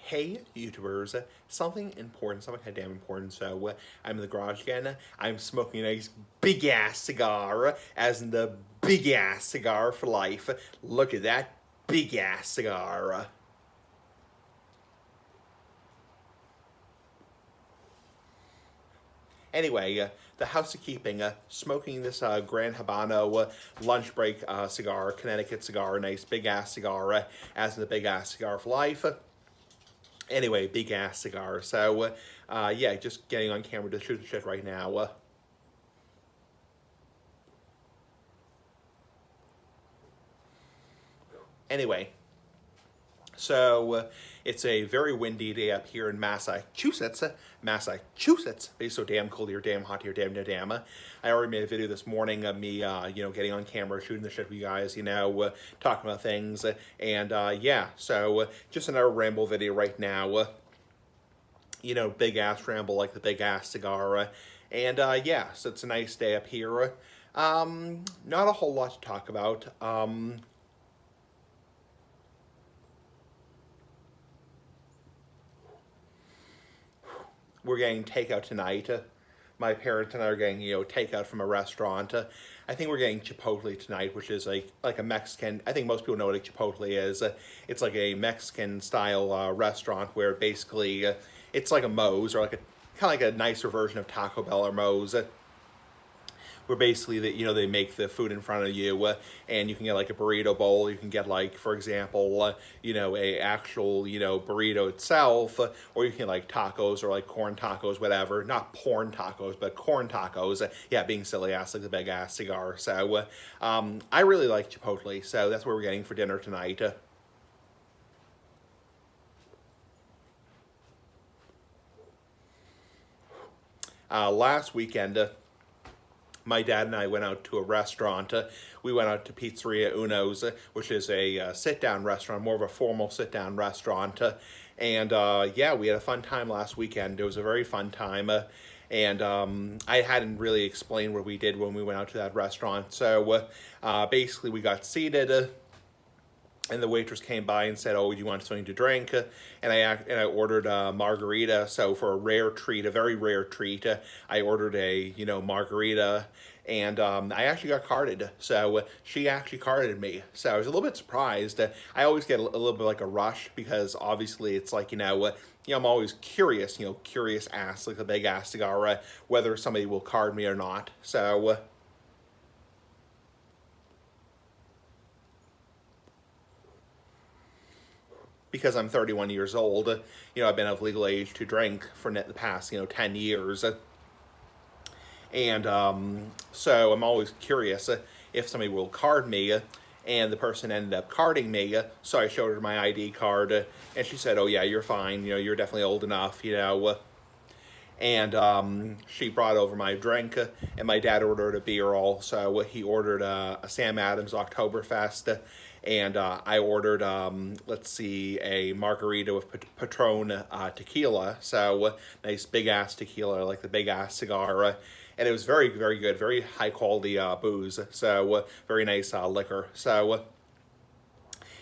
Hey YouTubers, something important, something kind of damn important. So I'm in the garage again. I'm smoking a nice big ass cigar, as in the big ass cigar for life. Look at that big ass cigar. Anyway, the house of keeping, smoking this Grand Habano lunch break cigar, Connecticut cigar, nice big ass cigar, as in the big ass cigar for life. Anyway, big ass cigar. So, yeah, just getting on camera to shoot the shit right now. Anyway, so it's a very windy day up here in Massachusetts. Massachusetts. It's so damn cold here, damn hot here, damn. I already made a video this morning of me, getting on camera, shooting the shit with you guys, talking about things. And yeah, so just another ramble video right now. Big ass ramble like the big ass cigar. And yeah, so it's a nice day up here. Not a whole lot to talk about. We're getting takeout tonight. My parents and I are getting, takeout from a restaurant. I think we're getting Chipotle tonight, which is like a Mexican. I think most people know what a Chipotle is. It's like a Mexican style restaurant where basically it's like a Moe's, or like a kind of like a nicer version of Taco Bell or Moe's. Where basically they make the food in front of you, and you can get like a burrito bowl. You can get, like, for example, a actual burrito itself, or you can get like tacos, or like corn tacos, whatever. Not porn tacos, but corn tacos. Yeah, being silly ass like the big ass cigar. So I really like Chipotle, so that's what we're getting for dinner tonight. Last weekend, my dad and I went out to a restaurant. We went out to Pizzeria Uno's, which is a sit-down restaurant, more of a formal sit-down restaurant. And yeah, we had a fun time last weekend. It was a very fun time. And I hadn't really explained what we did when we went out to that restaurant. So basically, we got seated. And the waitress came by and said, "Oh, do you want something to drink?" And I ordered a margarita. So for a rare treat, a very rare treat, I ordered a margarita, and I actually got carded. So she actually carded me. So I was a little bit surprised. I always get a little bit like a rush, because obviously it's like I'm always curious, curious ass like a big ass cigar, whether somebody will card me or not. So. Because I'm 31 years old, I've been of legal age to drink for the past, 10 years. And so I'm always curious if somebody will card me, and the person ended up carding me. So I showed her my ID card, and she said, "Oh yeah, you're fine, you're definitely old enough, And she brought over my drink, and my dad ordered a beer also. He ordered a Sam Adams Oktoberfest, and I ordered, let's see, a margarita with Patron tequila. So nice big-ass tequila, like the big-ass cigar. And it was very, very good, very high-quality booze. So very nice liquor. So.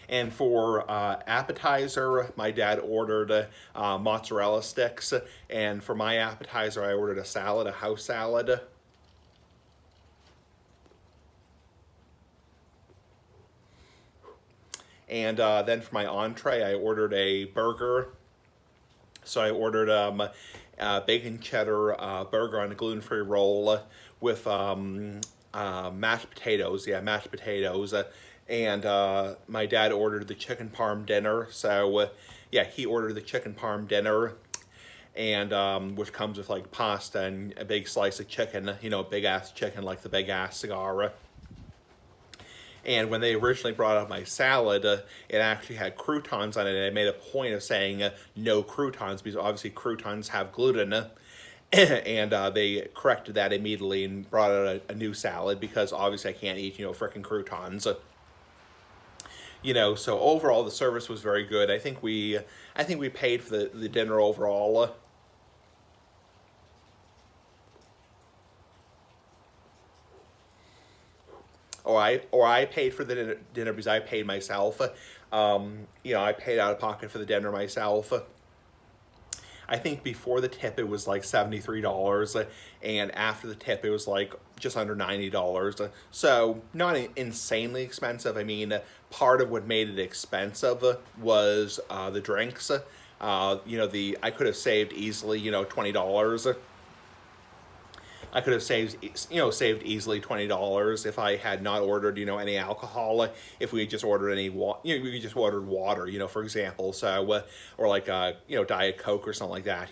And for appetizer, my dad ordered mozzarella sticks. And for my appetizer, I ordered a salad, a house salad. And then for my entree, I ordered a burger. So I ordered bacon cheddar burger on a gluten-free roll with mashed potatoes. Yeah, mashed potatoes. And my dad ordered the chicken parm dinner. So yeah, he ordered the chicken parm dinner, and which comes with like pasta and a big slice of chicken, big ass chicken like the big ass cigar. And when they originally brought up my salad, it actually had croutons on it, and I made a point of saying no croutons, because obviously croutons have gluten. And they corrected that immediately and brought out a new salad, because obviously I can't eat, frickin' croutons. So overall the service was very good. I think we paid for the dinner overall. Or I paid for the dinner because I paid myself. I paid out of pocket for the dinner myself. I think before the tip it was like $73, and after the tip it was like just under $90. So not insanely expensive. I mean, part of what made it expensive was the drinks. I could have saved easily, $20. I could have saved easily $20 if I had not ordered, any alcohol. If we had just ordered we just ordered water, for example. So, or like, Diet Coke or something like that,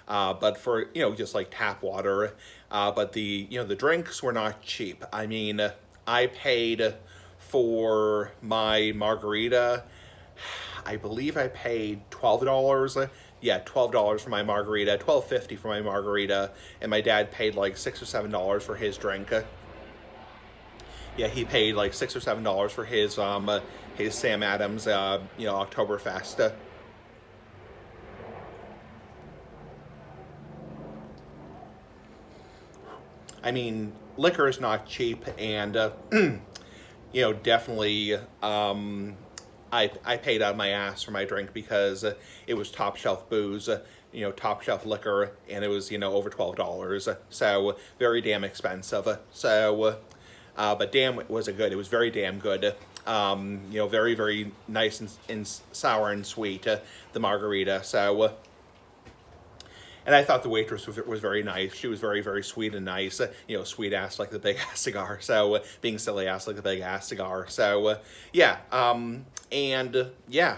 but for, just like tap water. But the drinks were not cheap. I mean, I paid for my margarita. I believe I paid $12. Yeah, $12 for my margarita, $12.50 for my margarita, and my dad paid like $6 or $7 for his drink. Yeah, he paid like $6 or $7 for his Sam Adams, Oktoberfest. I mean, liquor is not cheap, and definitely. I paid out of my ass for my drink because it was top shelf booze, top shelf liquor, and it was, over $12. So very damn expensive. So, but damn, was it good. It was very damn good. Very, very nice and sour and sweet, the margarita. So, and I thought the waitress was very nice. She was very, very sweet and nice. Sweet ass like the big ass cigar. So, being silly ass like the big ass cigar. So, yeah.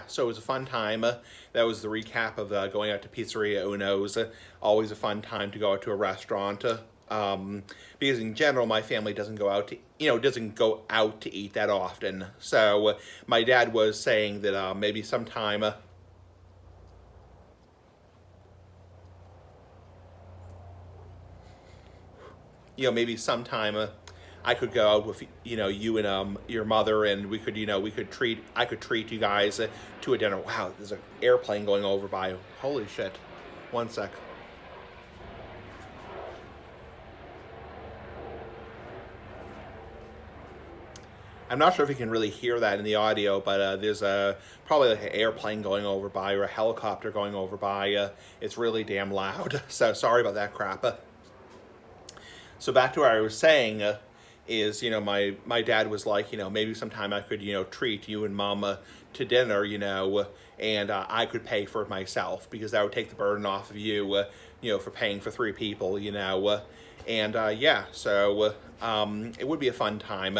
So it was a fun time. That was the recap of going out to Pizzeria Uno's. Always a fun time to go out to a restaurant. Because in general, my family doesn't go out to eat that often. So, my dad was saying that maybe sometime. Maybe sometime I could go out with you and your mother, and we could I could treat you guys to a dinner. Wow, there's an airplane going over by. Holy shit! One sec. I'm not sure if you can really hear that in the audio, but there's probably like an airplane going over by or a helicopter going over by. It's really damn loud. So sorry about that crap. So back to what I was saying is, my dad was like, maybe sometime I could, treat you and Mama to dinner, and I could pay for it myself because that would take the burden off of you, for paying for 3 people, and so it would be a fun time.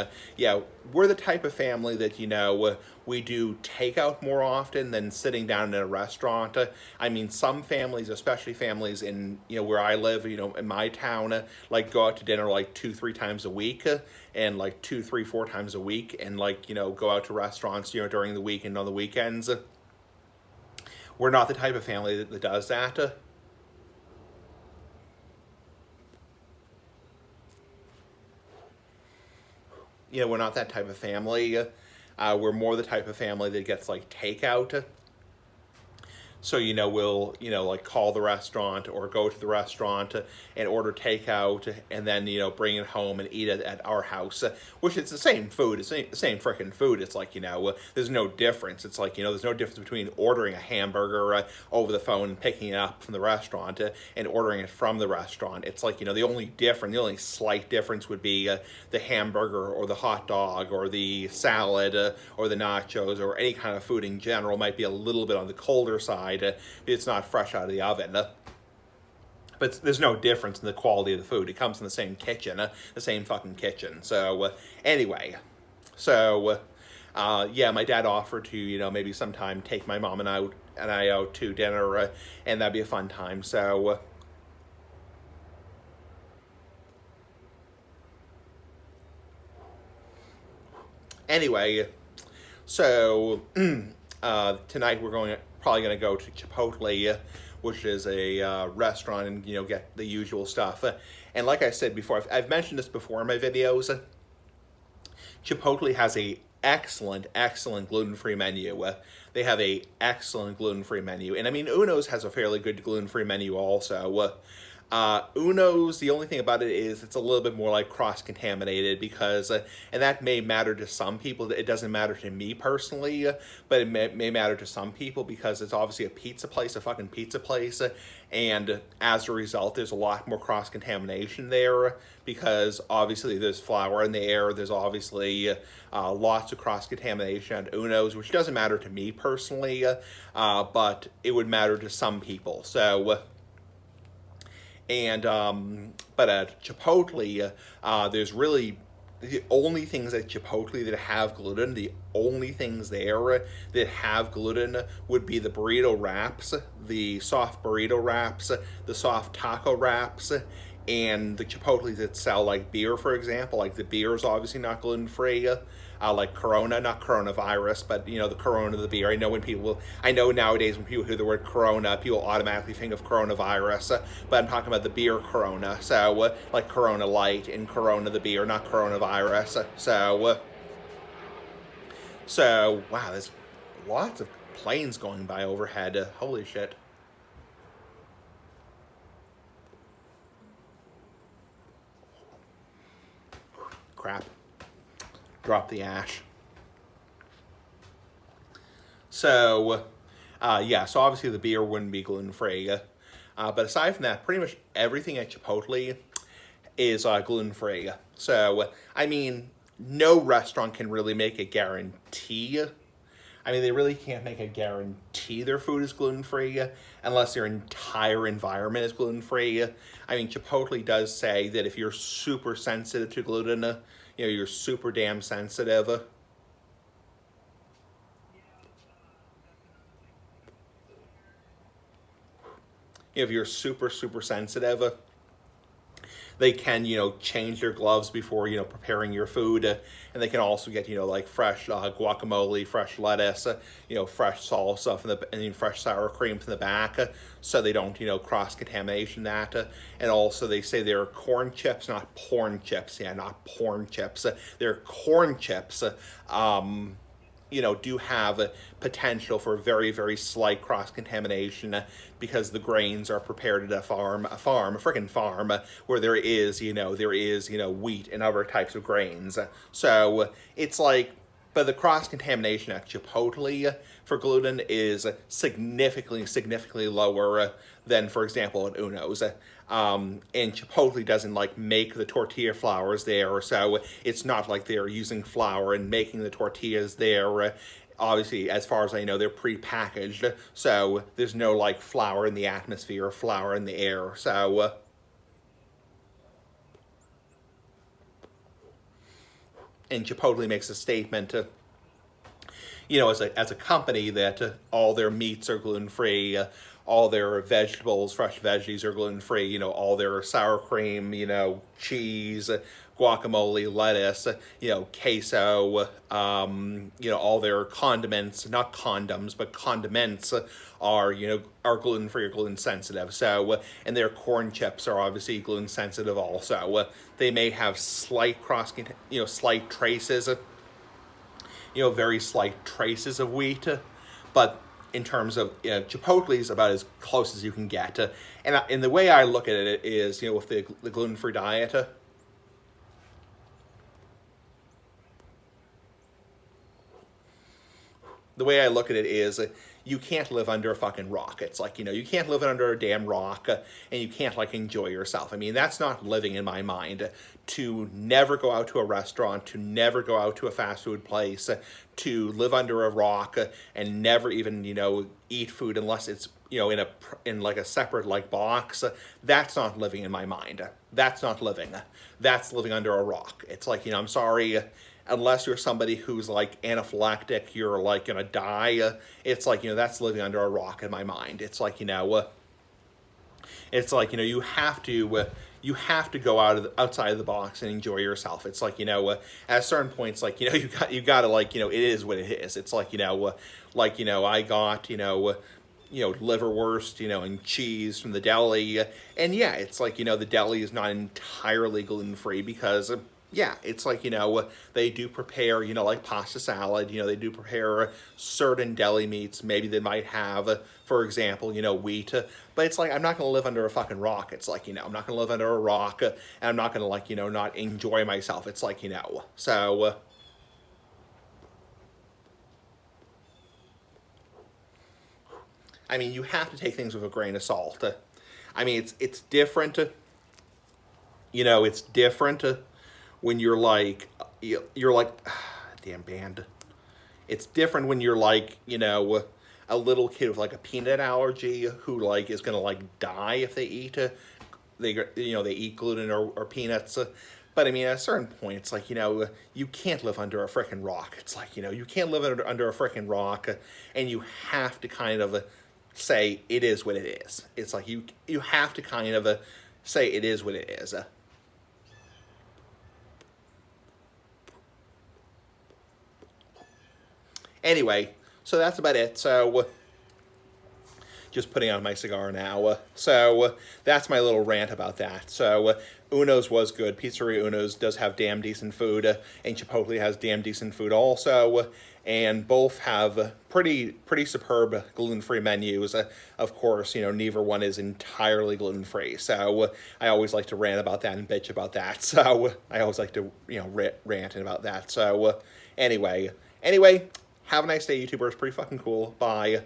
We're the type of family that, we do takeout more often than sitting down in a restaurant. I mean, some families, especially families in, where I live, in my town, like go out to dinner like 2-3 times a week, and like 2-3-4 times a week, and like, go out to restaurants, during the week and on the weekends. We're not the type of family that does that. We're not that type of family. We're more the type of family that gets like takeout. So, we'll, like call the restaurant or go to the restaurant and order takeout and then, bring it home and eat it at our house, which it's the same food. It's the same freaking food. It's like, there's no difference. It's like, there's no difference between ordering a hamburger over the phone and picking it up from the restaurant and ordering it from the restaurant. It's like, the only slight difference would be the hamburger or the hot dog or the salad or the nachos or any kind of food in general might be a little bit on the colder side. It's not fresh out of the oven. But there's no difference in the quality of the food. It comes in the same kitchen, the same fucking kitchen. So, anyway. So, my dad offered to, maybe sometime take my mom and I out to dinner, and that'd be a fun time. So, anyway, so, tonight we're probably going to go to Chipotle, which is a restaurant, and get the usual stuff. And like I said before, I've mentioned this before in my videos. Chipotle has a excellent gluten-free menu. They have a excellent gluten-free menu, and I mean Uno's has a fairly good gluten-free menu also. Uno's, the only thing about it is it's a little bit more like cross-contaminated because, and that may matter to some people. It doesn't matter to me personally, but it may matter to some people because it's obviously a pizza place, a fucking pizza place, and as a result, there's a lot more cross-contamination there because obviously there's flour in the air. There's obviously lots of cross-contamination at Uno's, which doesn't matter to me personally, but it would matter to some people. So. And but at Chipotle, there's really the only things at Chipotle that have gluten. The only things there that have gluten would be the burrito wraps, the soft burrito wraps, the soft taco wraps, and the Chipotles that sell like beer, for example. Like the beer is obviously not gluten free. Like Corona, not coronavirus, but you know the Corona, the beer. I know nowadays when people hear the word Corona, people automatically think of coronavirus, but I'm talking about the beer Corona. So like Corona Light and Corona the beer, not coronavirus. So wow, there's lots of planes going by overhead. Holy shit. Crap. Drop the ash. So, yeah, so obviously the beer wouldn't be gluten-free. But aside from that, pretty much everything at Chipotle is gluten-free. So, I mean, no restaurant can really make a guarantee. I mean, they really can't make a guarantee their food is gluten-free unless their entire environment is gluten-free. I mean, Chipotle does say that if you're super sensitive to gluten, you know, you're super damn sensitive. If you're super, super sensitive, they can, you know, change their gloves before, you know, preparing your food. And they can also get, you know, like fresh guacamole, fresh lettuce, you know, fresh salsa from and fresh sour cream from the back, so they don't, you know, cross-contamination that. And also they say they're corn chips, not porn chips. Yeah, not porn chips. They're corn chips. You know, do have potential for very, very slight cross-contamination because the grains are prepared at a freaking farm, where there is, you know, wheat and other types of grains. So it's like, but the cross-contamination at Chipotle for gluten is significantly lower than, for example, at Uno's. And Chipotle doesn't like make the tortilla flours there, so it's not like they're using flour and making the tortillas there. Obviously, as far as I know, they're pre-packaged, so there's no like flour in the atmosphere or flour in the air. So and Chipotle makes a statement, you know, as a company that all their meats are gluten-free, all their vegetables, fresh veggies are gluten-free, you know, all their sour cream, you know, cheese, guacamole, lettuce, you know, queso, you know, all their condiments, not condoms, but condiments are, you know, are gluten-free or gluten-sensitive. So, and their corn chips are obviously gluten-sensitive also. They may have slight slight traces, you know, very slight traces of wheat, but in terms of, you know, Chipotle is about as close as you can get. And the way I look at it is, you know, with the gluten-free diet, the way I look at it is you can't live under a fucking rock. It's like, you know, you can't live under a damn rock and you can't like enjoy yourself. I mean, that's not living in my mind. To never go out to a restaurant, to never go out to a fast food place, to live under a rock and never even, you know, eat food unless it's, you know, in like a separate like box. That's not living in my mind. That's not living. That's living under a rock. It's like, you know, I'm sorry, unless you're somebody who's like anaphylactic, you're like gonna die. It's like, you know, that's living under a rock in my mind. It's like, you know, it's like, you know, you have to go outside of the box and enjoy yourself. It's like, you know, at certain points, like, you know, you got to like, you know, it is what it is. It's like, you know, I got, you know, liverwurst, you know, and cheese from the deli. And yeah, it's like, you know, the deli is not entirely gluten-free because yeah, it's like, they do prepare, like pasta salad, they do prepare certain deli meats. Maybe they might have, for example, wheat. But it's like, I'm not going to live under a fucking rock. It's like, I'm not going to live under a rock, and I'm not going to, like, not enjoy myself. It's like, so. I mean, you have to take things with a grain of salt. I mean, it's different. It's different when you're like, damn band. It's different when you're like, a little kid with like a peanut allergy who like is gonna like die if they eat they eat gluten or peanuts. But I mean, at a certain point, it's like, you can't live under a freaking rock. It's like, you can't live under a freaking rock, and you have to kind of say it is what it is. It's like you have to kind of say it is what it is. Anyway, so that's about it. So just putting out my cigar now. So that's my little rant about that. So Uno's was good. Pizzeria Uno's does have damn decent food, and Chipotle has damn decent food also. And both have pretty superb gluten-free menus. Of course, neither one is entirely gluten-free. So I always like to rant about that and bitch about that. So I always like to rant about that. So anyway, have a nice day, YouTubers. Pretty fucking cool. Bye.